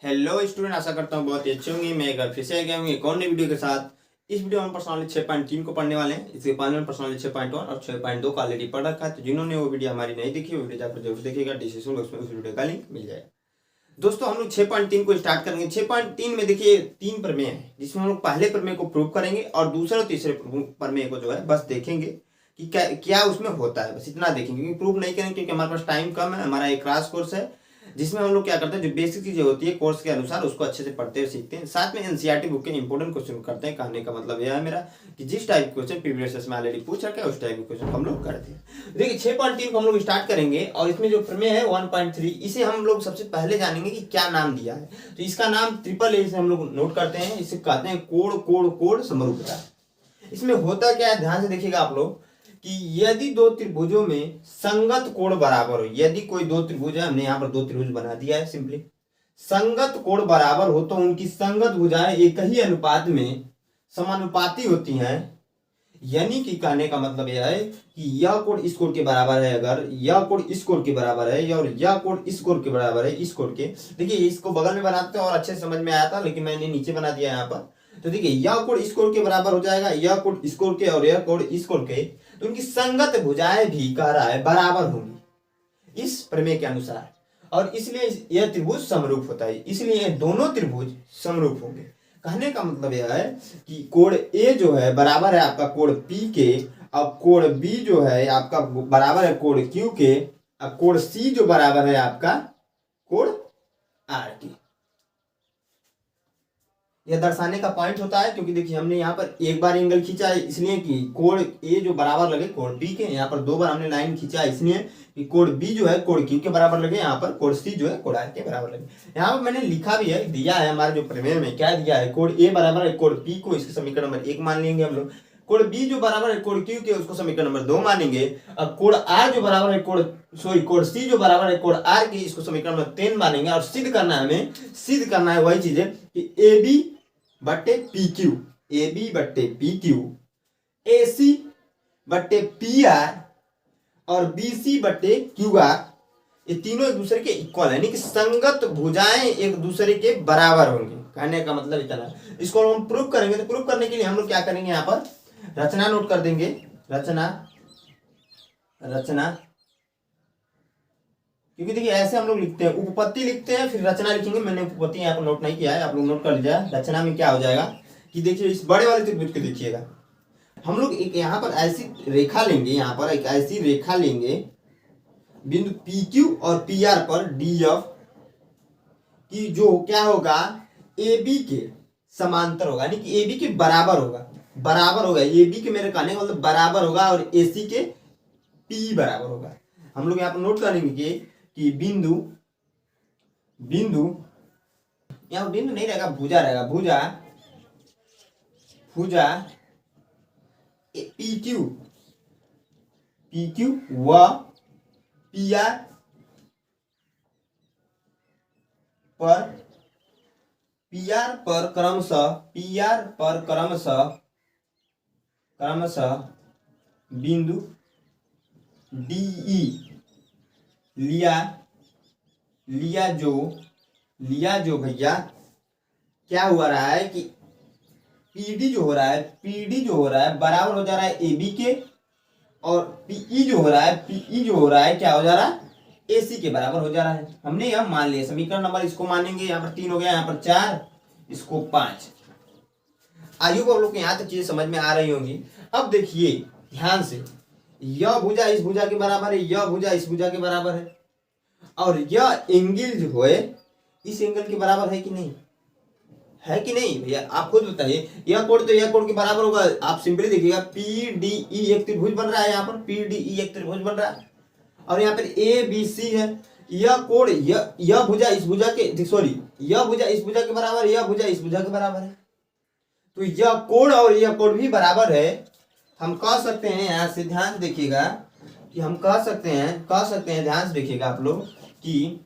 Hello student, आशा करता हूँ बहुत ही अच्छे होंगे। मैं एक बार फिर से आ गया हूँ एक और नई वीडियो के साथ। इस वीडियो में हम पर्सनली 6.3 को पढ़ने वाले हैं। इसके पहले में पर्सनली 6.1 और 6.2 का ऑलरेडी पढ़ रखा है। तो जिन्होंने वो वीडियो हमारी नहीं देखी, वो वीडियो जाकर जरूर देखिएगा। डिस्क्रिप्शन बॉक्स में उस वीडियो का लिंक मिल जाएगा। दोस्तों, हम लोग 6.3 को स्टार्ट करेंगे। 6.3 में देखिए 3 प्रमेय है, जिसमें हम लोग पहले प्रमेय को प्रूव करेंगे और दूसरे और तीसरे प्रमेय को जो है बस देखेंगे कि क्या क्या उसमें होता है। बस इतना देखेंगे, क्योंकि प्रूव नहीं करेंगे क्योंकि हमारे पास टाइम कम है। हमारा एक क्रैश कोर्स है जिसमें हम लोग क्या करते हैं, जो बेसिक चीजें होती है कोर्स के अनुसार उसको अच्छे से पढ़ते हुए सीखते हैं। साथ में एनसीईआरटी बुक के इंपॉर्टेंट क्वेश्चन करते हैं। कहने का मतलब यह है मेरा कि जिस टाइप क्वेश्चन प्रीवियस में ऑलरेडी पूछ रखे उस टाइप के क्वेश्चन हम लोग करते हैं। देखिए 6.3 को हम लोग स्टार्ट करेंगे और इसमें जो प्रमेय है 1.3, इसे हम लोग सबसे पहले जानेंगे कि क्या नाम दिया है। तो इसका नाम ट्रिपल ए से हम लोग नोट करते हैं। इसे कहते हैं कोण कोण कोण समरूपता। इसमें होता क्या है, ध्यान से देखिएगा आप लोग कि यदि दो त्रिभुजों में संगत कोण बराबर हो, यदि कोई दो त्रिभुज है, हमने यहाँ पर दो त्रिभुज बना दिया है सिंपली, संगत कोण बराबर हो तो उनकी संगत भुजाएं एक ही अनुपात में समानुपाती होती हैं। यानी कि कहने का मतलब यह है कि यह कोण इस कोण के बराबर है, अगर यह कोण इस कोण के बराबर है और यह कोण इस कोण के बराबर है, इस कोण के, देखिए इसको बगल में बनाते और अच्छे से समझ में आया था, लेकिन मैंने नीचे बना दिया यहाँ पर। तो देखिए यह कोण इस कोण के बराबर हो जाएगा, यह कोण इस कोण के और यह कोण इस कोण के, तो उनकी संगत भुजाएं भी कह रहा है बराबर होंगी इस प्रमेय के अनुसार, और इसलिए यह त्रिभुज समरूप होता है। इसलिए ये दोनों त्रिभुज समरूप होंगे। कहने का मतलब यह है कि कोण ए जो है बराबर है आपका कोण पी के, अब कोण बी जो है आपका बराबर है कोण क्यू के, अब कोण सी जो बराबर है आपका कोण आर के। यह दर्शाने का पॉइंट होता है, क्योंकि देखिए हमने यहाँ पर एक बार एंगल खींचा है इसलिए कि कोण ए जो बराबर लगे कोण बी के, यहाँ पर दो बार हमने लाइन खींचा है इसलिए कि कोण बी जो है कोण क्यू के बराबर लगे, यहाँ पर कोण सी जो है कोण आर के बराबर लगे। यहाँ पर मैंने लिखा भी है, दिया है हमारे जो प्रमेय में क्या दिया है, कोण ए बराबर है कोण पी को, इसके समीकरण नंबर 1 मान लेंगे हम लोग। कोण बी जो बराबर है कोण क्यू के, उसको समीकरण नंबर 2 मानेंगे। अब कोण आर जो बराबर है कोण सी जो बराबर है कोण आर के, इसको समीकरण नंबर 3 मानेंगे। और सिद्ध करना है हमें, सिद्ध करना है वही चीज है कि ए बी बट्टे पी क्यू, ए बी बट्टे पी क्यू, ए सी बट्टे पी आर और बी सी बट्टे क्यू आर, ये तीनों एक दूसरे के इक्वल है, यानी कि संगत भुजाएं एक दूसरे के बराबर होंगे। कहने का मतलब इतना। इसको हम प्रूव करेंगे, तो प्रूव करने के लिए हम लोग क्या करेंगे, यहाँ पर रचना नोट कर देंगे। रचना रचना क्योंकि देखिए ऐसे हम लोग लिखते हैं, उपपत्ति लिखते हैं फिर रचना लिखेंगे। मैंने उपपत्ति यहाँ पर नोट नहीं किया है, आप लोग नोट कर लीजिए। रचना में क्या हो जाएगा कि देखिए इस बड़े वाले त्रिभुज को देखिएगा, हम लोग एक यहाँ पर ऐसी रेखा लेंगे, यहाँ पर एक ऐसी रेखा लेंगे बिंदु पी क्यू और पी आर पर डी एफ की, जो क्या होगा ए बी के समांतर होगा, यानी कि ए बी के बराबर होगा। बराबर होगा ए बी के, मेरे कहने का मतलब बराबर होगा, और ए सी के पी बराबर होगा। हम लोग यहाँ पर नोट करेंगे कि बिंदु यहाँ बिंदु नहीं रहेगा, भुजा रहेगा, भुजा पी क्यू व पी आर पर क्रमशः बिंदु डी लिया जो भैया क्या हुआ रहा है कि पीडी जो हो रहा है बराबर हो जा रहा है ए बी के, और पीई जो हो रहा है क्या हो जा रहा है, ए सी के बराबर हो जा रहा है। हमने यह मान लिया। समीकरण नंबर इसको मानेंगे, यहाँ पर 3 हो गया, यहाँ पर 4, इसको 5। आयु को हम लोग को यहाँ तक चीजें समझ में आ रही होंगी। अब देखिए ध्यान से, यह भुजा इस भुजा के बराबर है, यह भुजा इस भुजा के बराबर है, और यह एंगल जो है इस एंगल के बराबर है कि नहीं, है कि नहीं भैया, आप खुद बताइए। यह कोण तो यह कोण के बराबर होगा। आप सिंपली देखिएगा पी डी ई एक त्रिभुज बन रहा है, यहाँ पर पी डी ई एक त्रिभुज बन रहा है, और यहाँ पर ए बी सी है। यह कोण यह भुजा इस भुजा के, सॉरी यह भुजा इस भुजा के बराबर, यह भुजा इस भुजा के बराबर है, तो यह कोण और यह कोण भी बराबर है। हम कह सकते हैं, यहाँ से ध्यान से देखिएगा कि हम कह सकते हैं ध्यान से देखिएगा आप लोग कि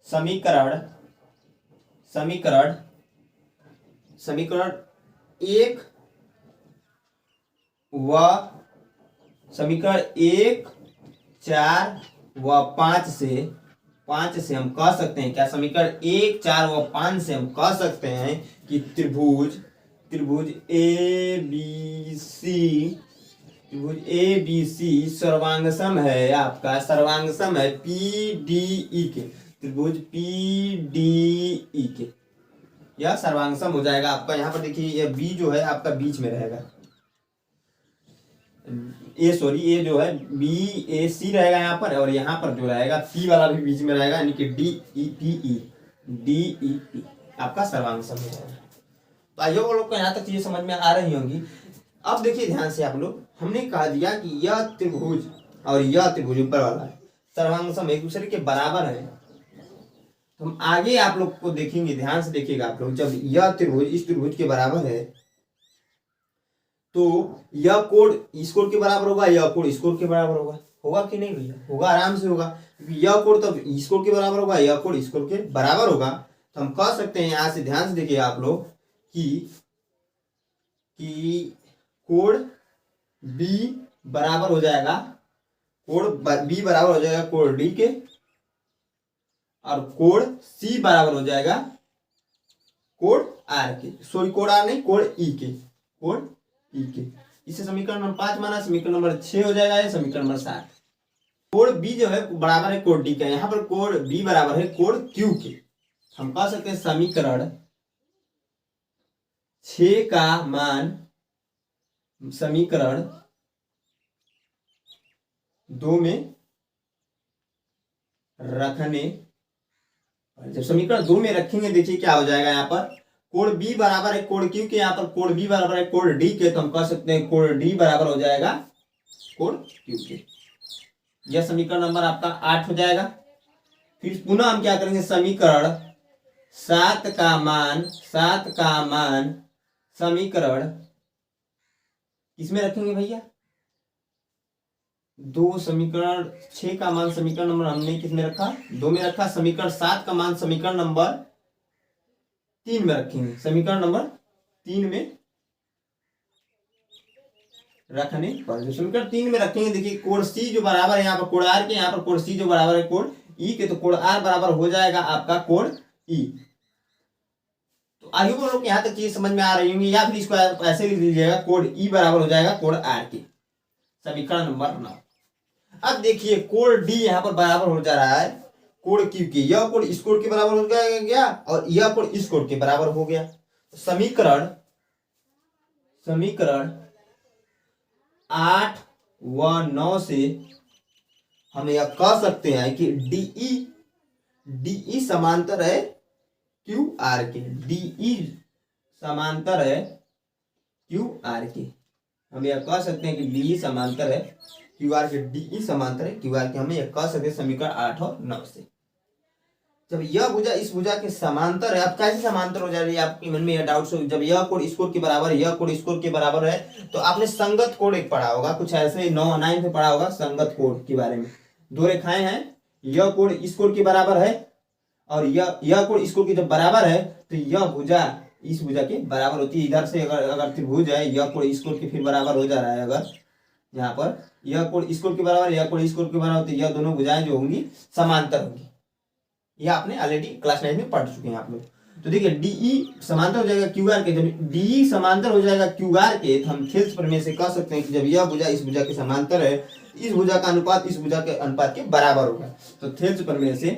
समीकरण 1 व समीकरण 1, 4 व 5 से 5 से हम कह सकते हैं क्या, समीकरण 1, 4 व 5 से हम कह सकते हैं कि त्रिभुज ए बी सी सर्वांगसम है, आपका सर्वांगसम है पी डी ई के, त्रिभुज पी डी ई के, यह सर्वांगसम हो जाएगा आपका। यहाँ पर देखिए यह बी जो है आपका बीच में रहेगा, ये जो है बी ए सी रहेगा यहाँ पर, और यहाँ पर जो रहेगा पी वाला भी बीच में रहेगा, यानी कि डी ई पी आपका सर्वांगसम हो जाएगा। तो आइए वो लोग को यहाँ तक चीजें समझ में आ रही होंगी। अब देखिए ध्यान से आप लोग, हमने कहा दिया कि यह त्रिभुज और यह त्रिभुज ऊपर वाला है सर्वांगसम एक दूसरे के बराबर है। तो हम आगे आप लोग को देखेंगे, ध्यान से देखिएगा आप लोग, जब यह त्रिभुज इस त्रिभुज के बराबर है तो यह कोण इस कोण के बराबर होगा, यह कोण इस कोण के बराबर होगा कि नहीं भैया? होगा, आराम से होगा, क्योंकि यह कोण तब इस कोण के बराबर होगा, यह कोण इस कोण के बराबर होगा। तो हम कह सकते हैं, यहां से ध्यान से देखिए आप लोग कि कोण बी बराबर हो जाएगा, कोण बी बराबर हो जाएगा कोण डी के, और कोण सी बराबर हो जाएगा कोण आर के, सॉरी कोण आर नहीं, कोण ई के, इसे समीकरण नंबर 5 माना। समीकरण नंबर 6 हो जाएगा ये समीकरण नंबर 7। कोण बी जो है बराबर है कोण डी का, यहाँ पर कोण बी बराबर है कोण क्यू के। हम कह सकते हैं समीकरण 6 का मान समीकरण 2 में रखने, जब समीकरण 2 में रखेंगे देखिए क्या हो जाएगा। यहाँ पर कोण बी बराबर है कोण क्यू के, यहाँ पर कोण बी बराबर है कोण डी के, तो हम कह सकते हैं कोण डी बराबर हो जाएगा कोण क्यू के। यह समीकरण नंबर आपका 8 हो जाएगा। फिर पुनः हम क्या करेंगे, समीकरण 7 का मान समीकरण किसमें रखेंगे भैया? 2 समीकरण 6 का मान समीकरण नंबर हमने किसमें रखा? 2 में रखा। समीकरण 7 का मान समीकरण नंबर 3 में रखेंगे, समीकरण नंबर 3 में रखने पर जो समीकरण 3 में रखेंगे देखिए कोण सी जो बराबर है यहाँ पर कोण आर के, यहाँ पर कोण सी जो बराबर है कोण ई के, तो कोण आर बराबर हो जाएगा आपका कोण ई। तो आगे वो लोग यहाँ तक चीज समझ में आ रही होंगी, या फिर इसको ऐसे लिख लीजिएगा कोण ई बराबर हो जाएगा कोण आर के, समीकरण नंबर 9। अब देखिए कोण डी यहाँ पर बराबर हो जा रहा है कोण क्यू के, यह कोण इस कोण के बराबर हो गया और यह कोण इस कोण के बराबर हो गया। समीकरण 8 व 9 से हम यह कह सकते हैं कि डीई समांतर है क्यू आर के, डीई समांतर है क्यू आर के। हम यह कह सकते हैं कि डीई समांतर है क्यू आर के, डीई समांतर है क्यू आर के, हमें यह कह सकते हैं समीकरण 8 और 9 से। जब यह भुजा इस भुजा के समांतर है, अब कैसे समांतर हो जा रही है आपके मन में यह डाउट हो, जब यह कोण इस कोण के बराबर है, यह कोण इस कोण के बराबर है, तो आपने संगत कोण एक पढ़ा होगा, कुछ ऐसे 9 में पढ़ा होगा संगत कोण के बारे में। 2 रेखाएं हैं, यह कोण इस कोण के बराबर है और यह कोण इस कोण के जब बराबर है तो यह भुजा इस भुजा के बराबर होती है। इधर से अगर त्रिभुज है, यह कोण इस कोण के फिर बराबर हो जा रहा है, अगर यहाँ पर यह कोण इस कोण के बराबर, यह कोण इस कोण के बराबर, तो यह दोनों भुजाएं जो होंगी समांतर होंगी। यह आपने ऑलरेडी क्लास 9 में पढ़ चुके हैं आप लोग। तो देखिए डीई समांतर हो जाएगा क्यू आर के, जब डीई समांतर हो जाएगा क्यू आर के, तो हम थेल्स प्रमेय से कह सकते हैं कि जब यह भुजा इस भुजा के समांतर है, इस भुजा का अनुपात इस भुजा के अनुपात के बराबर होगा। तो थेल्स प्रमेय से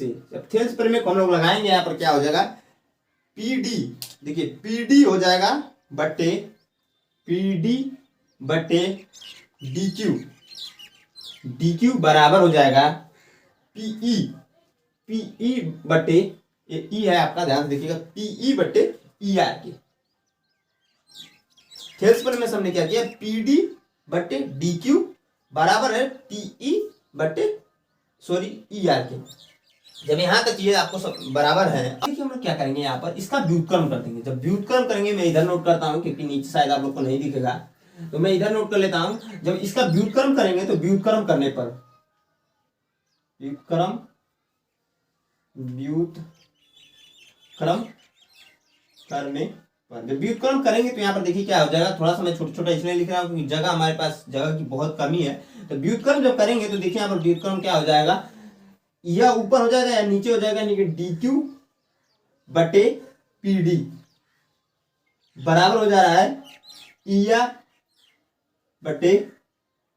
जब थेल्स प्रमेय को हम लोग लगाएंगे, यहाँ पर क्या हो जाएगा, पीडी, देखिए पीडी हो जाएगा बटे डीक्यू बराबर हो जाएगा पीई बटे ई है आपका, ध्यान से देखिएगा, पीई बटे ई आर के। थेल्स प्रमेय में हमने क्या किया, पीडी बटे डीक्यू बराबर है पीई बटे ई आर के। जब यहाँ तक चीजें आपको सब बराबर है, देखिए हम लोग क्या करेंगे, यहाँ पर इसका व्युत्क्रम कर देंगे। जब व्युत्क्रम करेंगे, मैं इधर नोट करता हूँ क्योंकि नीचे शायद आप लोग को नहीं दिखेगा, तो मैं इधर नोट कर लेता हूं। जब इसका व्युत्क्रम करेंगे तो व्युत्क्रम करने पर व्युत्क्रम करने पर जब व्युत्क्रम करेंगे तो यहाँ पर देखिए क्या हो जाएगा, थोड़ा सा मैं छोटा छोटा इसलिए लिख रहा हूँ क्योंकि जगह हमारे पास जगह की बहुत कमी है। तो व्युत्क्रम जब करेंगे तो देखिए यहाँ पर व्युत्क्रम क्या हो जाएगा, यह ऊपर हो जाएगा या नीचे हो जाएगा, यानी कि डी क्यू बटे पी डी बराबर हो जा रहा है ई आर बटे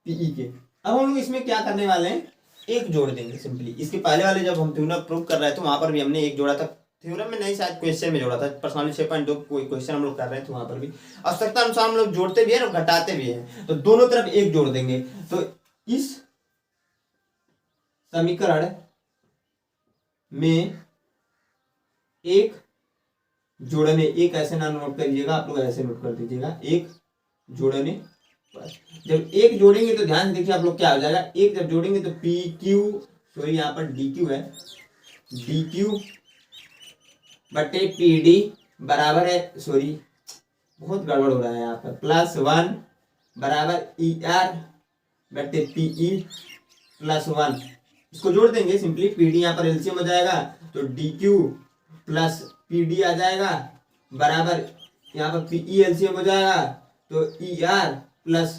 पीई के। अब हम लोग इसमें क्या करने वाले हैं, एक जोड़ देंगे सिंपली। इसके पहले वाले जब हम थ्योरम प्रूव कर रहे थे वहां पर भी हमने एक जोड़ा था, थ्योरम में नहीं शायद क्वेश्चन में जोड़ा था, पर्सनली 6.2 कोई क्वेश्चन हम लोग कर रहे थे, वहां पर भी आवश्यकता अनुसार हम लोग जोड़ते भी है और घटाते भी है। तो दोनों तरफ एक जोड़ देंगे। तो इस समीकरण में एक जोड़ने, एक ऐसे ना नोट करिएगा आप लोग, ऐसे नोट कर दीजिएगा, एक जोड़ने पर जब एक जोड़ेंगे तो ध्यान से देखिए आप लोग क्या हो जाएगा, एक जब जोड़ेंगे तो पी क्यू, सॉरी यहाँ पर डी क्यू है, डी क्यू बटे पी डी बराबर है, सॉरी बहुत गड़बड़ हो रहा है यहाँ पर, +1 बराबर ई आर बटे पीई +1। इसको जोड़ देंगे सिंपली, पी डी यहाँ पर एलसीएम हो जाएगा तो D Q plus P D आ जाएगा बराबर, यहाँ पर पीई एलसीएम हो जाएगा तो ई आर प्लस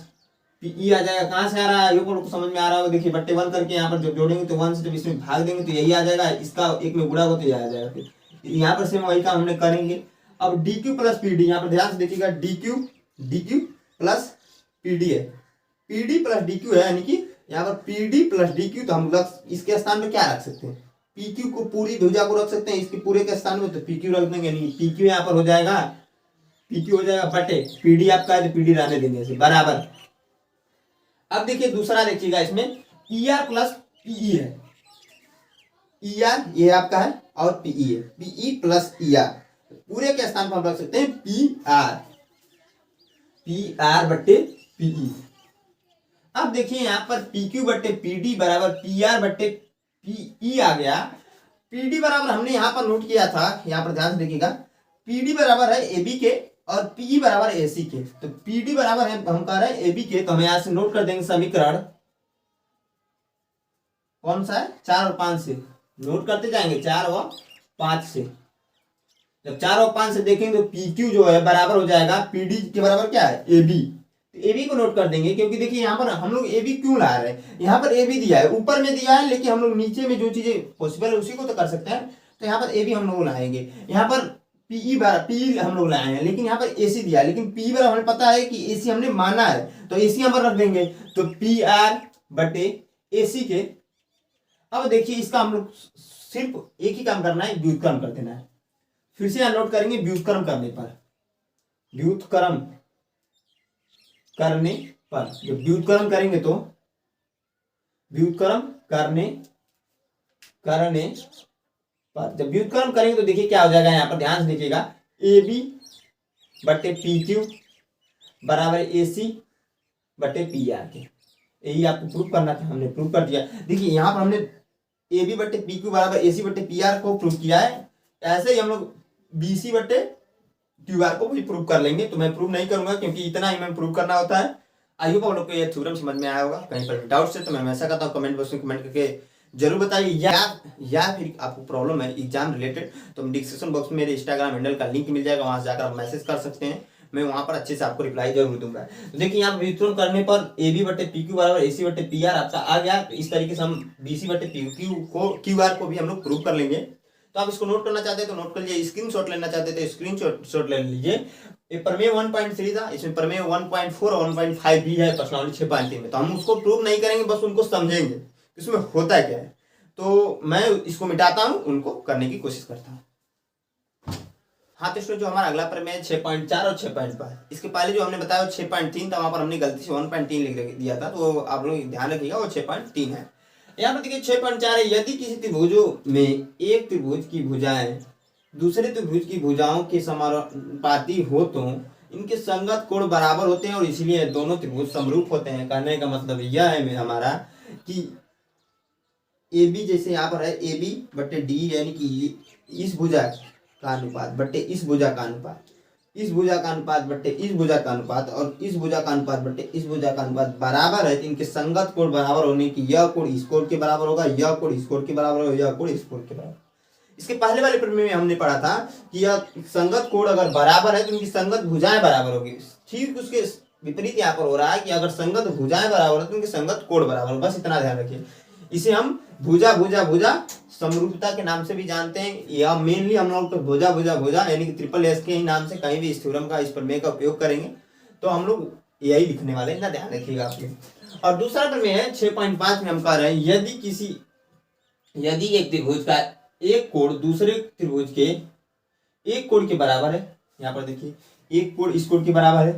पीई आ जाएगा। कहाँ से आ रहा है, ये को समझ में आ रहा होगा, देखिए बट्टे 1 करके यहाँ पर जब जोड़ेंगे तो 1 से जब इसमें भाग देंगे तो यही आ जाएगा, इसका एक में गुणा हो तो यह आ जाएगा। फिर यहाँ पर सेम वही काम हमने करेंगे। अब D Q plus P D, यहाँ पर ध्यान से देखिएगा, D Q plus P D है, P D plus D Q है, यानी कि यहाँ पर P D plus D Q, तो हम लोग इसके स्थान में क्या रख सकते हैं, पी क्यू को, पूरी भुजा को रख सकते हैं इसके पूरे के स्थान में, तो पी क्यू रख देंगे, यानी पी क्यू यहाँ पर हो जाएगा, पी क्यू हो जाएगा बटे पीडी आपका है तो पीडी रहने देंगे इसे बराबर। अब देखिए दूसरा देखिएगा, इसमें ई आर प्लस पीई है, ई आर ये आपका है और पीई है, पीई प्लस ई आर, पूरे के स्थान पर हम रख सकते हैं पी आर बट्टे पीई। अब देखिए यहाँ पर पी क्यू बट्टे पी डी बराबर पी आर बट्टे पीई आ गया। पी डी बराबर हमने यहाँ पर नोट किया था, यहाँ पर ध्यान से देखिएगा, पी डी बराबर है ए बी के और पीई बराबर ए सी के। तो पी डी बराबर है, हम कह रहे हैं ए बी के, तो हम यहाँ से नोट कर देंगे समीकरण कौन सा है, 4 और 5 से नोट करते जाएंगे, 4 और 5 से। जब 4 और 5 से देखेंगे तो पी क्यू जो है बराबर हो जाएगा पी डी के बराबर क्या है, ए बी। ए बी को नोट कर देंगे, क्योंकि देखिए यहाँ पर हम लोग ए बी क्यों ला रहे हैं, यहाँ पर ए बी दिया है, ऊपर में दिया है, लेकिन हम लोग नीचे में जो चीजें पॉसिबल है उसी को तो कर सकते हैं। तो यहाँ पर ए बी हम लोग लाएंगे, यहाँ पर पीई पी हम लोग लाए हैं, लेकिन यहाँ पर एसी दिया है, लेकिन पी बराबर हमें पता है कि एसी हमने माना है, तो एसी यहाँ पर रख देंगे, तो पी आर बटे एसी के। अब देखिए इसका हम लोग सिर्फ एक ही काम करना है, व्युत्क्रम कर देना है। फिर से यहाँ नोट करेंगे, व्युत्क्रम करने पर, व्युत्क्रम करने पर, जब व्युत्क्रम करेंगे तो व्युत्क्रम करने पर, जब व्युत्क्रम करेंगे तो देखिए क्या हो जाएगा, यहाँ पर ध्यान से देखिएगा, ए बी बटे पी क्यू बराबर ए सी बटे पी आर के। यही आपको प्रूफ करना था, हमने प्रूफ कर दिया। देखिए यहाँ पर हमने ए बी बटे पी क्यू बराबर ए सी बटे पी आर को प्रूफ किया है, ऐसे ही हम लोग बी सी बटे क्यू आर को भी प्रूव कर लेंगे। तो मैं प्रूव नहीं करूंगा क्योंकि इतना ही मैं प्रूव करना होता है। आई होप आप लोग को ये थ्योरम समझ में आया होगा। कहीं पर डाउट है तो मैं हमेशा कहता हूँ कमेंट बॉक्स में कमेंट करके जरूर बताइए, या फिर आपको प्रॉब्लम है एग्जाम रिलेटेड तो डिस्क्रिप्शन बॉक्स में मेरे इंस्टाग्राम हैंडल का लिंक मिल जाएगा, वहां से जाकर आप मैसेज कर सकते हैं, मैं वहां पर अच्छे से आपको रिप्लाई जरूर दूंगा। तो देखिए यहाँ व्युत्क्रम करने पर ए बी बटे पी क्यू बराबर ए सी बटे पी आर आपका आ गया। तो इस तरीके से हम बी सी बटे पी क्यू को क्यू आर को भी हम लोग प्रूव कर लेंगे। तो आप इसको नोट करना चाहते हैं तो नोट कर लीजिए, स्क्रीनशॉट लेना चाहते हैं तो स्क्रीनशॉट ले लीजिए। ये प्रमेय 1.3 था, इसमें प्रमेय 1.4 और 1.5 भी है प्रश्नावली 6.3 में, तो हम उसको प्रूव नहीं करेंगे, बस उनको समझेंगे इसमें होता क्या है। तो मैं इसको मिटाता हूं, उनको करने की कोशिश करता हूं। हाँ तो जो हमारा अगला प्रमेय 6.4 और 6.5, इसके पहले जो हमने बताया 6.3 था, वहां पर हमने गलती से 1.3 लिख दिया था, तो आप लोग ध्यान रखिएगा वो 6.3 है। यहाँ पर देखिए 6.4 है, यदि किसी त्रिभुजों में एक त्रिभुज की भुजाएं दूसरे त्रिभुज की भुजाओं के समानुपाती हो तो इनके संगत कोण बराबर होते हैं और इसलिए दोनों त्रिभुज समरूप होते हैं। कहने का मतलब यह है हमारा कि ए बी, जैसे यहाँ पर है ए बी बटे डी, यानी कि इस भुजा का अनुपात बटे इस भुजा का अनुपात, इस भुजा का अनुपात बटे इस भुजा का अनुपात और इस भुजा का अनुपात बटे इस भुजा का अनुपात बराबर है। इनके संगत कोण बराबर होने की यह कोण इस कोण के बराबर होगा, यह कोण इस कोण के बराबर होगा, यह कोण इस कोण के बराबर। इसके पहले वाले प्रमेय में हमने पढ़ा था कि यह संगत कोण अगर बराबर है तो इनकी संगत भुजाएं बराबर होगी। ठीक उसके विपरीत यहाँ पर हो रहा है कि अगर संगत भुजाएं बराबर है तो उनकी संगत कोण बराबर, बस इतना ध्यान रखिए। इसे हम भुजा भुजा भुजा समरूपता के नाम से भी जानते हैं, या मेनली हम लोग तो भुजा भुजा भुजा यानी कि ट्रिपल एस के ही नाम से कहीं भी इस थ्योरम का, इस प्रमेय का उपयोग करेंगे तो हम लोग यही लिखने वाले, इतना ध्यान रखिएगा आपके। और दूसरा प्रमेय है 6.5 में हम कह रहे हैं यदि एक त्रिभुज का एक कोण दूसरे त्रिभुज के एक कोण के बराबर है, यहाँ पर देखिए एक कोण इस कोण के बराबर है,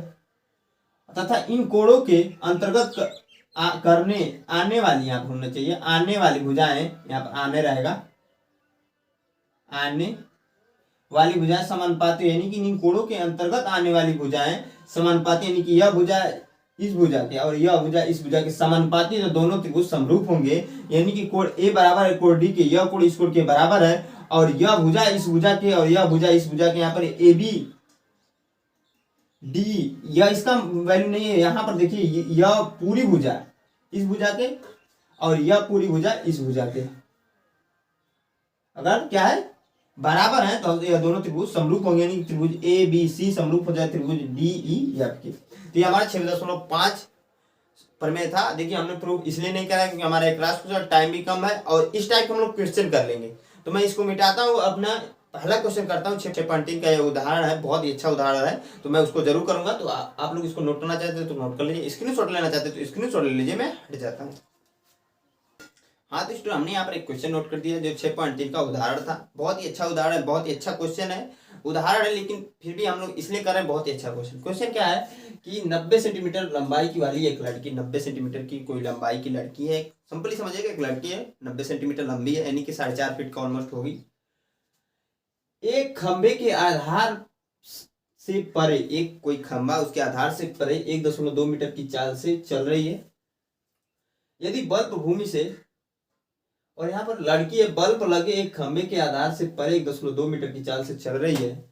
तथा इन कोणों के अंतर्गत करने आने वाली, यहाँ पर होना चाहिए आने वाली भुजाएं, यहाँ पर आने रहेगा, आने वाली भुजाएं समानुपाती, यानी कि इन कोणों के अंतर्गत आने वाली भुजाएं समानुपाती, यानी कि यह भुजा इस भुजा के और यह भुजा इस भुजा के समानुपाती, तो दोनों त्रिभुज समरूप होंगे, यानी कि कोण ए बराबर है कोण डी के, यह कोण इस कोण के बराबर है, और यह भुजा इस भुजा के और यह भुजा इस भुजा के, यहाँ पर ए बी डी, यह इसका वैल्यू नहीं है, यहाँ पर देखिए यह पूरी भुजा इस भुजा के और यह पूरी भुजा इस भुजा के अगर क्या है बराबर है तो यह दोनों त्रिभुज समरूप होंगे, यानी त्रिभुज ए बी सी समरूप हो जाए त्रिभुज डी ई एफ के। तो ये हमारा 6.5 प्रमेय था। देखिए हमने प्रूफ इसलिए नहीं करा क्योंकि हमारा क्लास का टाइम भी कम है और इस टाइप हम लोग क्वेश्चन कर लेंगे, तो मैं इसको मिटाता हूँ, अपना पहला क्वेश्चन करता हूँ। 6.3 का ये उदाहरण है, बहुत ही अच्छा उदाहरण है, तो मैं उसको जरूर करूंगा। तो आप लोग इसको नोट करना चाहते हैं तो नोट कर लीजिए, स्क्रीनशॉट लेना चाहते हैं तो स्क्रीनशॉट ले लीजिए, मैं हट जाता हूँ। हाँ तो स्टूडेंट हमने यहाँ पर एक क्वेश्चन नोट कर दिया जो 6.3 का उदाहरण था। बहुत ही अच्छा उदाहरण है, बहुत ही अच्छा क्वेश्चन है, उदाहरण है, लेकिन फिर भी हम लोग इसलिए कर रहे हैं, बहुत ही अच्छा क्वेश्चन। क्वेश्चन क्या है कि 90 सेंटीमीटर लंबाई की वाली एक लड़की, 90 सेंटीमीटर की कोई लंबाई की लड़की है, सिंपली समझिएगा एक लड़की है, 90 सेंटीमीटर लंबी है, यानी कि 4.5 फीट का ऑलमोस्ट होगी। एक खंबे के आधार से परे, एक कोई खंबा उसके आधार से परे 1.2 मीटर की चाल से चल रही है। यदि बल्ब भूमि से, और यहाँ पर लड़की है, बल्ब लगे एक खंबे के आधार से परे 1.2 मीटर की चाल से चल रही है।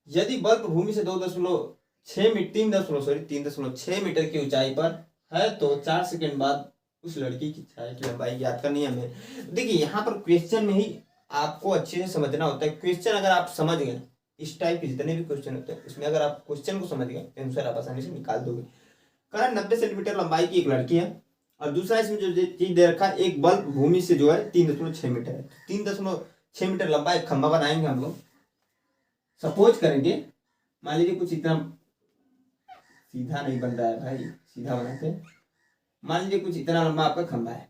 यदि बल्ब भूमि से 3.6 मीटर की ऊंचाई पर है तो 4 सेकंड बाद उस लड़की की छाया की लंबाई ज्ञात करनी है हमें। देखिए यहाँ पर क्वेश्चन में ही आपको अच्छे से समझना होता है। क्वेश्चन अगर आप समझ गए, इस टाइप के जितने भी क्वेश्चन होते हैं उसमें अगर आप क्वेश्चन को समझ गए आंसर आप आसानी से निकाल दोगे। कारण 90 सेंटीमीटर लंबाई की एक लड़की है, और दूसरा इसमें जो चीज दे रखा है, एक बल्ब भूमि से जो है 3.6 मीटर है। 3.6 मीटर लंबा एक खंबा बनाएंगे हम लोग, सपोज करेंगे, मान लीजिए कुछ इतना सीधा नहीं बन रहा है भाई, सीधा बनाते हैं। मान लीजिए कुछ इतना लंबा आपका खंबा है,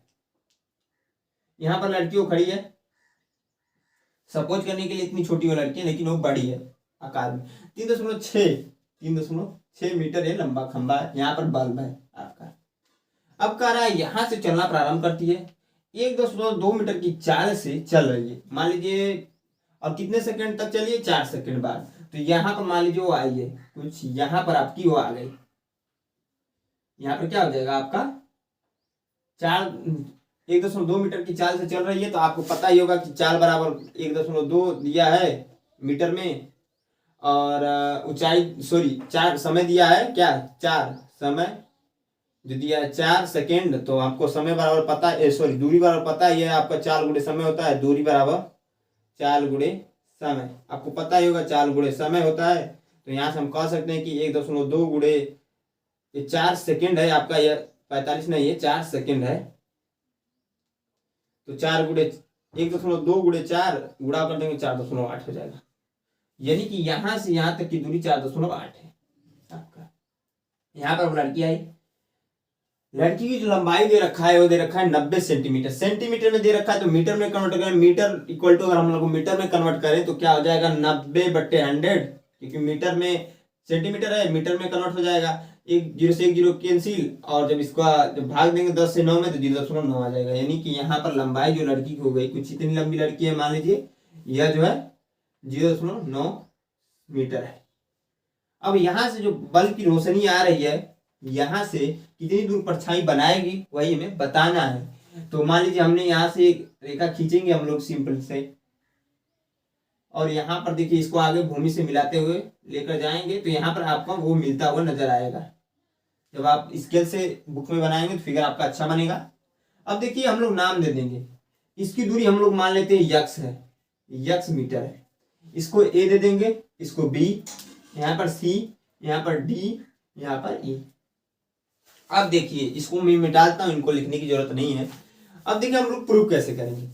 यहाँ पर लड़की वो खड़ी है, सपोज करने के लिए इतनी छोटी वो लड़की है लेकिन वो बड़ी है आकार में। 3.6 मीटर ये लंबा खंबा है, यहाँ पर बल्ब है आपका। अब कह रहा है यहां से चलना प्रारंभ करती है, 1.2 मीटर की चाल से चल रही है, मान लीजिए, और कितने सेकंड तक चलिए, 4 सेकंड बाद। तो यहाँ पर मान लीजिए वो आई है कुछ, यहाँ पर आपकी वो आ गई, यहाँ पर क्या हो जाएगा आपका 1.2 मीटर की चाल से चल रही है, तो आपको पता ही होगा कि चाल बराबर 1.2 दिया है मीटर में, और ऊंचाई सॉरी 4 समय दिया है, क्या 4 समय जो दिया है 4 सेकेंड, तो आपको समय बराबर पता है, सॉरी दूरी बराबर पता ही है आपका, 4 गुणे समय होता है, दूरी बराबर 4 गुणे समय, आपको पता ही होगा 4 गुणे समय होता है। तो यहाँ से हम कह सकते हैं कि 1.2 गुणे ये 4 सेकेंड है आपका, यह 45 नहीं है 4 सेकेंड है, तो 4 गुणे 1.2 गुणे 4 गुणा कर देंगे 4.8 हो जाएगा, यानी कि यहां से यहां तक की दूरी 4.8 है आपका। यहाँ पर लड़की आई, लड़की की जो लंबाई दे रखा है वो दे रखा है 90 सेंटीमीटर, सेंटीमीटर में दे रखा है तो मीटर में कन्वर्ट करें, मीटर इक्वल टू अगर हम लोग मीटर में कन्वर्ट करें तो क्या हो जाएगा 90/100, क्योंकि मीटर में सेंटीमीटर है, मीटर में कन्वर्ट हो जाएगा, 1 0 से 1 0 कैंसिल, और जब इसका जब भाग देंगे 10 से 9 में तो 0.9 आ जाएगा, यानी कि यहाँ पर लंबाई जो लड़की की हो गई, कुछ इतनी लंबी लड़की है, मान लीजिए यह जो है 0.9 मीटर है। अब यहाँ से जो बल्ब की रोशनी आ रही है, यहाँ से कितनी दूर परछाई बनाएगी वही हमें बताना है। तो मान लीजिए हमने यहाँ से एक रेखा खींचेंगे हम लोग सिंपल से, और यहाँ पर देखिए इसको आगे भूमि से मिलाते हुए लेकर जाएंगे तो यहाँ पर आपको वो मिलता हुआ नजर आएगा। जब आप स्केल से बुक में बनाएंगे तो फिगर आपका अच्छा बनेगा। अब देखिए हम लोग नाम दे देंगे, इसकी दूरी हम लोग मान लेते हैं यक्स है, यक्स मीटर है। इसको ए दे देंगे, इसको बी, यहाँ पर सी, यहाँ पर डी, यहाँ पर ई। अब देखिए इसको मैं मिटा देता हूं, इनको लिखने की जरूरत नहीं है। अब देखिए हम लोग प्रूव कैसे करेंगे।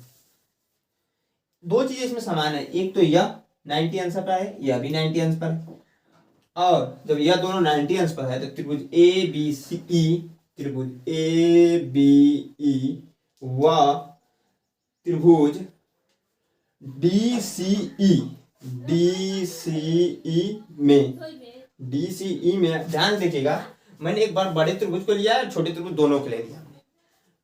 दो चीजें इसमें समान है, एक तो यह 90 अंश पर है, यह भी 90 अंश पर है। और जब यह दोनों 90 अंश पर है तो त्रिभुज ए बी सी ई, त्रिभुज ए बी ई व त्रिभुज डी सी ई में ध्यान देखिएगा, मैंने एक बार बड़े त्रिभुज को लिया है, छोटे त्रिभुज दोनों के ले लिया हमने।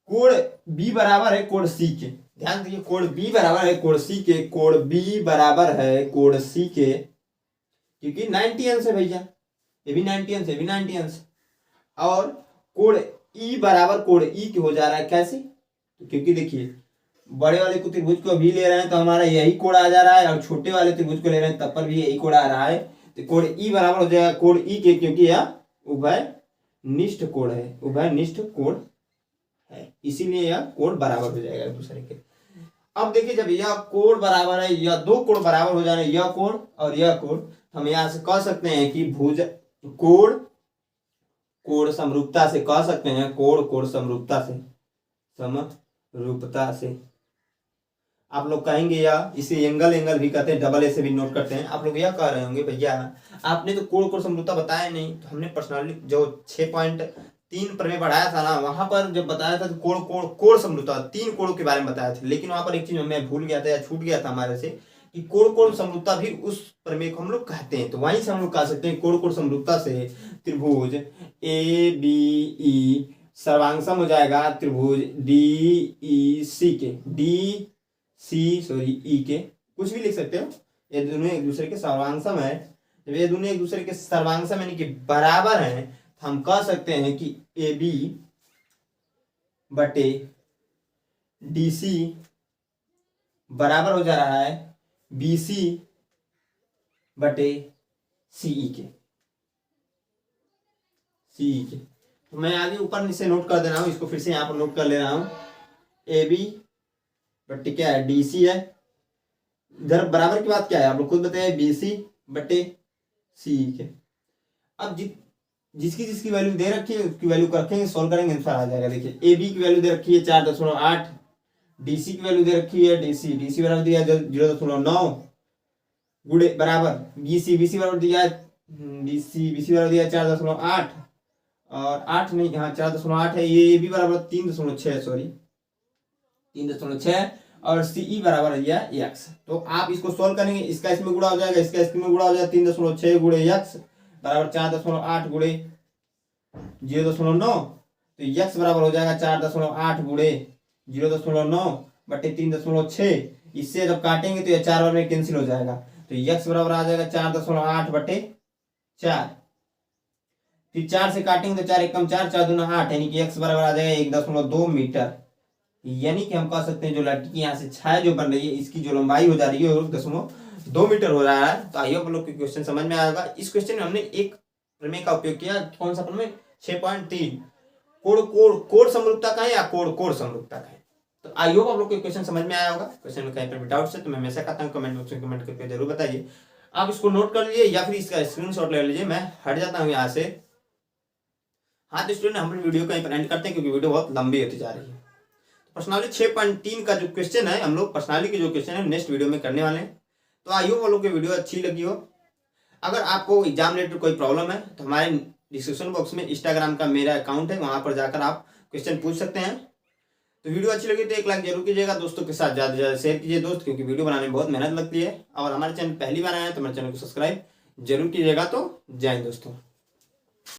कोण बी बराबर है कोण सी के, ध्यान देखिए कोण बी बराबर है कोण सी के, कोण बी बराबर है कोण सी के, क्योंकि 90 अंश है भैया, ये भी 90 अंश, ये भी 90 अंश। और कोण ई बराबर कोण ई के हो जा रहा है, कैसे? तो क्योंकि देखिए बड़े वाले को त्रिभुज को भी ले रहे हैं तो हमारा यही कोण आ जा रहा है, और छोटे वाले त्रिभुज को ले रहे हैं तब पर भी यही कोण आ रहा है। तो कोण ई बराबर हो जाएगा कोण ई के, क्योंकि यह उभयनिष्ठ कोण है, उभयनिष्ठ कोण है, इसीलिए यह कोण बराबर हो जाएगा एक दूसरे के। अब देखिए जब यह कोण बराबर है, यह दो कोण बराबर हो जाने, यह कोण और यह कोण, हम यहां से कह सकते हैं कि भुज कोण कोण समरूपता से कह सकते हैं, कोण कोण समरूपता से, समरूपता से आप लोग कहेंगे, या इसे एंगल एंगल भी कहते हैं, डबल ए से भी नोट करते हैं। आप लोग यह कह रहे होंगे भैया आपने तो कोण कोण समरूपता बताया नहीं, तो हमने पर्सनली जो 6.3 पर में पढ़ाया था ना, वहां पर जब बताया था तो कोण कोण कोण समरूपता 3 कोणों के बारे में बताया था, लेकिन वहां पर एक चीज मैं भूल गया था या छूट गया था हमारे से, कि कोण कोण समरूपता भी उस प्रमेय को हम लोग कहते हैं। तो वहीं से हम लोग कह सकते हैं कोण कोण समरूपता से त्रिभुज ए बी ई सर्वांगसम हो जाएगा त्रिभुज डी ई सी के, डी सी सॉरी ई के, कुछ भी लिख सकते हो, ये दोनों एक दूसरे के सर्वांगसम है। जब ये दोनों एक दूसरे के सर्वांगसम यानी कि बराबर हैं, तो हम कह सकते हैं कि ए बी बटे डी सी बराबर हो जा रहा है बी सी बटे सीई के, सीई के। तो मैं आगे ऊपर से नोट कर दे रहा हूं, इसको फिर से यहाँ पर नोट कर ले रहा हूं, ए बी बटे क्या है डी सी है, इधर बराबर की बात क्या है आप लोग खुद बताइए, बी सी बटे सीई के। अब जिसकी जिसकी वैल्यू दे रखी है उसकी वैल्यू रखेंगे, सोल्व करेंगे, आंसर आ जाएगा। देखिए ए बी की वैल्यू दे रखी है 4.8, डीसी की वैल्यू दे रखी है डीसी बराबर दिया 0.9 गुड़े बराबर बीसी बराबर दिया बीसी बराबर दिया 4.8 और 8 नहीं, हाँ 4.8 है, ये भी बराबर 3.6 सॉरी 3.6 और सीई बराबर है एक्स। तो आप इसको सोल्व करेंगे, इसका इसमें गुणा हो जाएगा, इसका इसमें गुणा हो जाएगा, 3.6 गुणे एक्स बराबर 4.8 गुणे 0.9, तो एक्स बराबर हो जाएगा 4.8 गुणे 0.9 बटे 3.6। इससे जब काटेंगे तो यह 4 बार में कैंसिल हो जाएगा, तो एक्स बराबर आ जाएगा 4.8 बटे 4। फिर 4 से काटेंगे तो 4 एकम 4, 4 दूना 8, यानी कि एक्स बराबर आ जाएगा 1.2 मीटर। यानी कि हम कह सकते हैं जो लड़की की यहाँ से छाया जो बन रही है, इसकी जो लंबाई हो जा रही है 1.2 मीटर हो रहा है। तो आइए आप लोग को क्वेश्चन समझ में आएगा। इस क्वेश्चन में हमने एक प्रमेय का उपयोग किया, कौन सा प्रमेय? 6.3 कोण समरूपता का है या कोण समरूपता का है। तो आई होप आप लोग को क्वेश्चन समझ में आया होगा। क्वेश्चन में कहीं पर भी डाउट है तो मैं हमेशा कहता हूँ कमेंट बॉक्स में कमेंट करके जरूर बताइए। आप इसको नोट कर लीजिए या फिर इसका स्क्रीनशॉट ले लीजिए। मैं हट जाता हूँ यहाँ से। हाँ तो स्टूडेंट हम वीडियो कहीं पर एंड करते हैं क्योंकि वीडियो बहुत लंबी होती जा रही है। पर्सनाली 6.3 का जो क्वेश्चन है हम लोग पर्सनाली के जो क्वेश्चन है नेक्स्ट वीडियो में करने वाले हैं। तो आई होप आप लोग की वीडियो अच्छी लगी हो। अगर आपको एग्जाम रिलेटेड कोई प्रॉब्लम है तो हमारे डिस्क्रिप्शन बॉक्स में इंस्टाग्राम का मेरा अकाउंट है, वहां पर जाकर आप क्वेश्चन पूछ सकते हैं। तो वीडियो अच्छी लगी तो एक लाइक जरूर कीजिएगा, दोस्तों के साथ ज़्यादा से ज़्यादा शेयर कीजिए दोस्त, क्योंकि वीडियो बनाने में बहुत मेहनत लगती है। और हमारे चैनल पहली बार आए हैं तो हमारे चैनल को सब्सक्राइब जरूर कीजिएगा। तो जय हिंद दोस्तों।